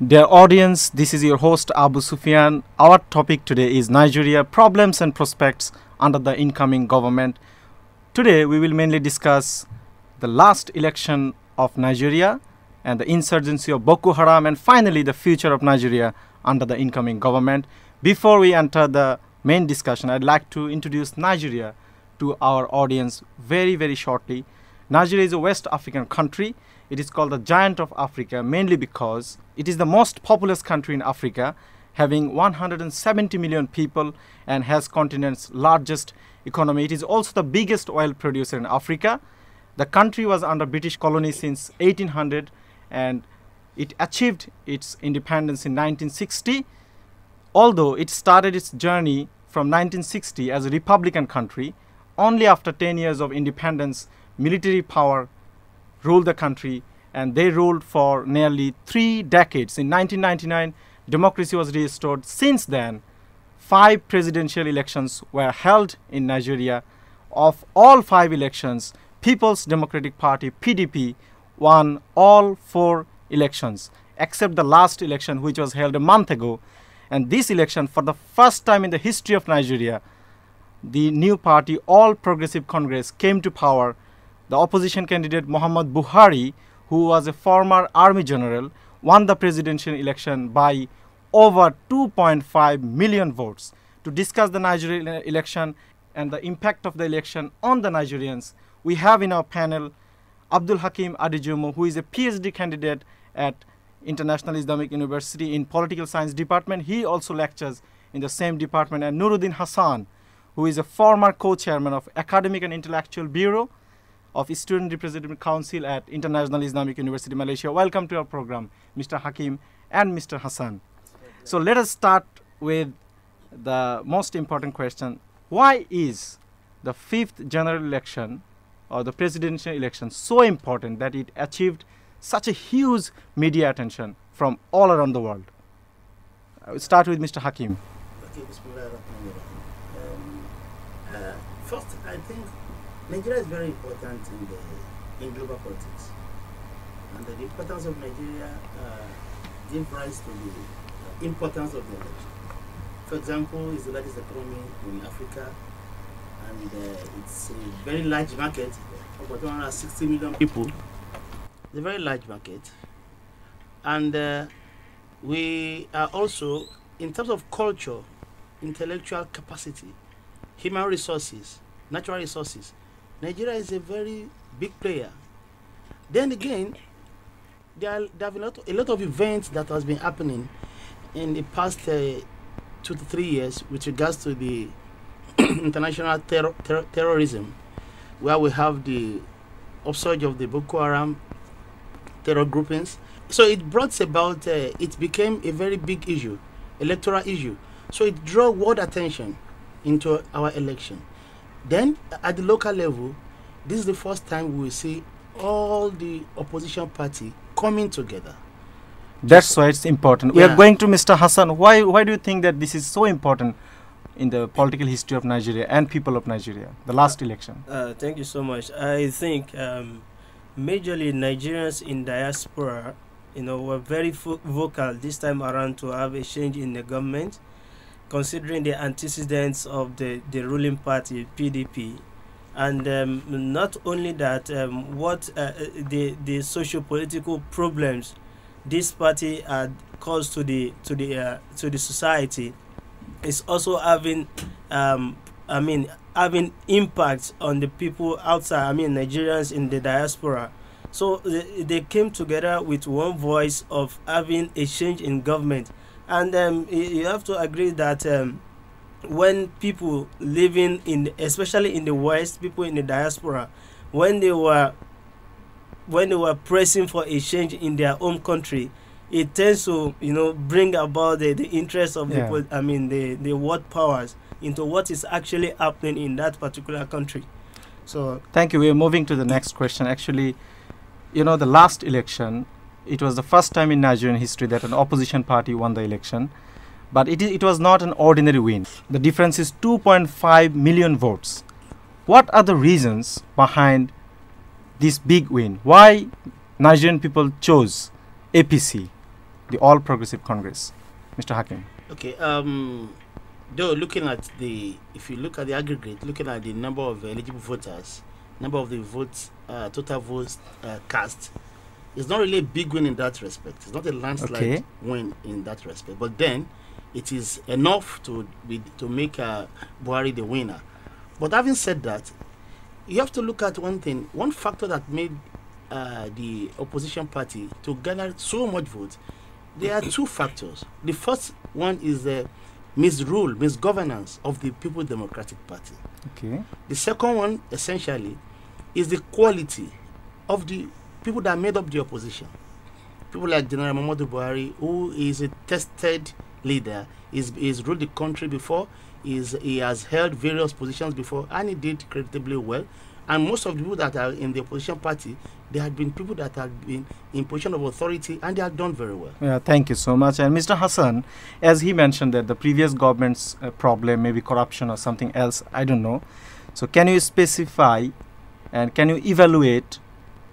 Dear audience, this is your host Abu Sufian. Our topic today is Nigeria problems and prospects under the incoming government. Today we will mainly discuss the last election of Nigeria and the insurgency of Boko Haram, and finally the future of Nigeria under the incoming government. Before we enter the main discussion, I'd like to introduce Nigeria to our audience very shortly. Nigeria is a West African country. It is called the Giant of Africa mainly because it is the most populous country in Africa, having 170 million people and has continent's largest economy. It is also the biggest oil producer in Africa. The country was under British colony since 1800 and it achieved its independence in 1960. Although it started its journey from 1960 as a republican country, only after 10 years of independence, military power ruled the country, and they ruled for nearly 3 decades. In 1999, democracy was restored. Since then, 5 presidential elections were held in Nigeria. Of all 5 elections, People's Democratic Party, PDP, won all 4 elections, except the last election, which was held a month ago. And this election, for the first time in the history of Nigeria, the new party, All Progressive Congress, came to power. The opposition candidate Mohammad, who was a former army general, won the presidential election by over 2.5 million votes. To discuss the Nigerian election and the impact of the election on the Nigerians, we have in our panel Abdulhakeem Adejumu, who is a PhD candidate at International Islamic University in Political Science Department. He also lectures in the same department. And Nurudeen Hassan, who is a former co-chairman of Academic and Intellectual Bureau of Student Representative Council at International Islamic University, Malaysia. Welcome to our program, Mr. Hakim and Mr. Hassan. So let us start with the most important question. Why is the 5th general election or the presidential election so important that it achieved such a huge media attention from all around the world? I will start with Mr. Hakim. Okay, first, I think Nigeria is very important in global politics, and the importance of Nigeria gives rise to the importance of the election. For example, it's the largest economy in Africa, and it's a very large market, about 160 million people. It's a very large market, and we are also, in terms of culture, intellectual capacity, human resources, natural resources, Nigeria is a very big player. Then again, there have been a lot of events that has been happening in the past 2 to 3 years with regards to the international terrorism, where we have the upsurge of the Boko Haram terror groupings. So it brought about, it became a very big issue, electoral issue. So it drew world attention into our election. Then, at the local level, this is the first time we will see all the opposition party coming together. That's why it's important. Yeah. We are going to Mr. Hassan. Why do you think that this is so important in the political history of Nigeria and people of Nigeria, the last election? Thank you so much. I think majorly Nigerians in diaspora, were very vocal this time around to have a change in the government, considering the antecedents of the ruling party, PDP. And not only that, what the socio-political problems this party had caused to the society is also having having impact on the people outside, Nigerians in the diaspora. So they came together with one voice of having a change in government. And you have to agree that when people living especially in the West, people in the diaspora, when they were pressing for a change in their own country, it tends to bring about the interest of the world powers into what is actually happening in that particular country. So thank you. We are moving to the next question. Actually, the last election, it was the first time in Nigerian history that an opposition party won the election, but it was not an ordinary win. The difference is 2.5 million votes. What are the reasons behind this big win? Why Nigerian people chose APC the All Progressive Congress. Mr. Haque. Okay. Though looking at if you look at the aggregate, looking at the number of eligible voters, number of the votes, total votes cast, it's not really a big win in that respect. It's not a landslide win in that respect. But then, it is enough to make Buhari the winner. But having said that, you have to look at one thing. One factor that made the opposition party to gather so much votes, there are two factors. The first one is the misgovernance of the People's Democratic Party. Okay. The second one, essentially, is the quality of the people that made up the opposition. People like General Muhammad Buhari, who is a tested leader, he's ruled the country before, he has held various positions before, and he did creditably well. And most of the people that are in the opposition party, they have been people that have been in position of authority, and they have done very well. Yeah, thank you so much. And Mr. Hassan, as he mentioned that the previous government's problem may be corruption or something else, I don't know. So can you specify and can you evaluate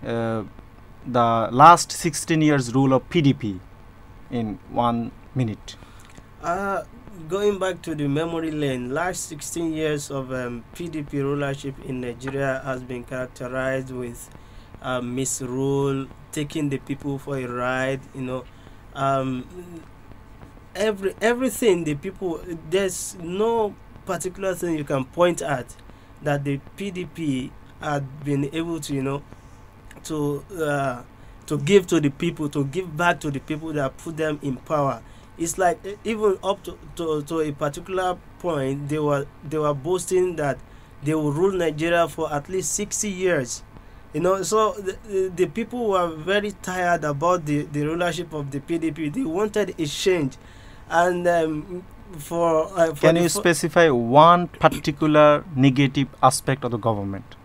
the last 16 years rule of PDP in 1 minute? Going back to the memory lane, last 16 years of PDP rulership in Nigeria has been characterized with misrule, taking the people for a ride, everything the people, there's no particular thing you can point at that the PDP had been able to, to give to the people, to give back to the people that put them in power. It's like even up to a particular point, they were boasting that they will rule Nigeria for at least 60 years. So the people were very tired about the rulership of the PDP. They wanted a change, and can you specify one particular negative aspect of the government?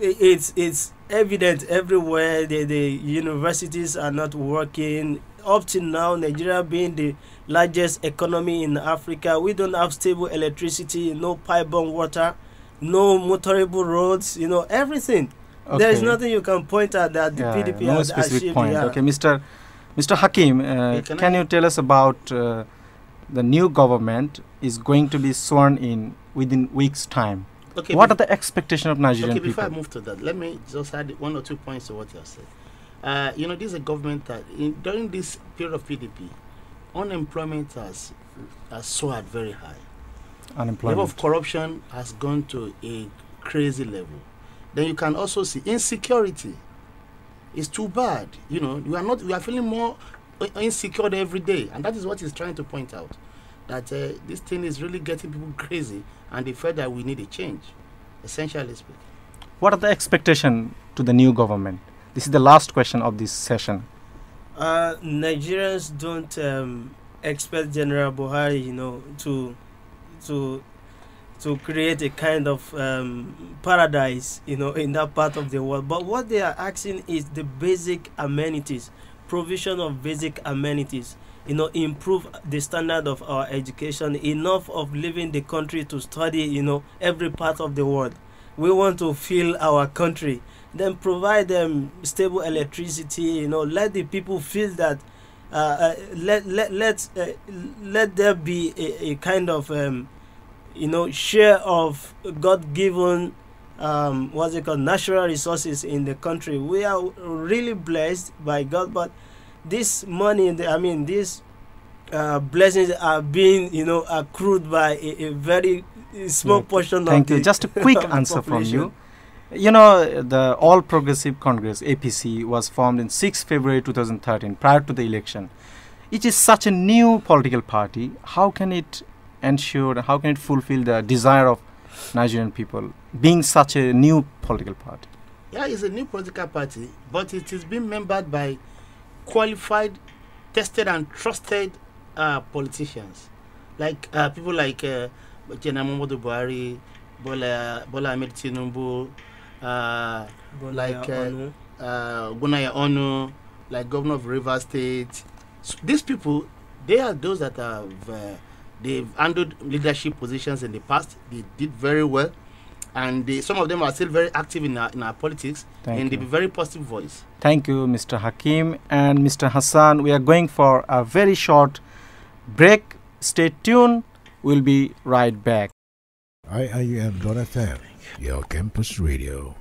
It's evident everywhere. The universities are not working. Up till now, Nigeria being the largest economy in Africa, we don't have stable electricity, no pipe-borne water, no motorable roads, everything. Okay. There is nothing you can point at that the PDP no has specific achieved. point. Okay, Mr. Hakeem, can you tell us about the new government is going to be sworn in within weeks' time? Okay, what are the expectations of Nigerian people? Before I move to that, let me just add 1 or 2 points to what you have said. This is a government that during this period of PDP, unemployment has soared very high. Unemployment. Level of corruption has gone to a crazy level. Then you can also see insecurity. It's too bad. We are feeling more insecure every day, and that is what he's trying to point out. That this thing is really getting people crazy, and they feel that we need a change, essentially speaking. What are the expectations to the new government? This is the last question of this session. Nigerians don't expect General Buhari, to create a kind of paradise, in that part of the world. But what they are asking is the basic amenities, provision of basic amenities, improve the standard of our education, enough of leaving the country to study, every part of the world. We want to fill our country. Then provide them stable electricity, let the people feel that let there be a kind of share of God-given natural resources in the country. We are really blessed by God, but this money, these blessings are being accrued by a very small portion Thank of you. Just a quick answer from you. The All Progressive Congress, APC, was formed in 6 February 2013, prior to the election. It is such a new political party. How can it ensure, how can it fulfill the desire of Nigerian people, being such a new political party? Yeah, it's a new political party, but it is being membered by qualified, tested and trusted politicians. Like people like General Muhammad Buhari, Bola Ahmed Tinubu, like Gunaya Onu, like Governor of Rivers State. So these people, they are those that have they've handled leadership positions in the past. They did very well, and some of them are still very active in our politics, and they be very positive voice. Thank you, Mr. Hakeem and Mr. Hassan. We are going for a very short break. Stay tuned. We'll be right back. IIUM.FM, your campus radio.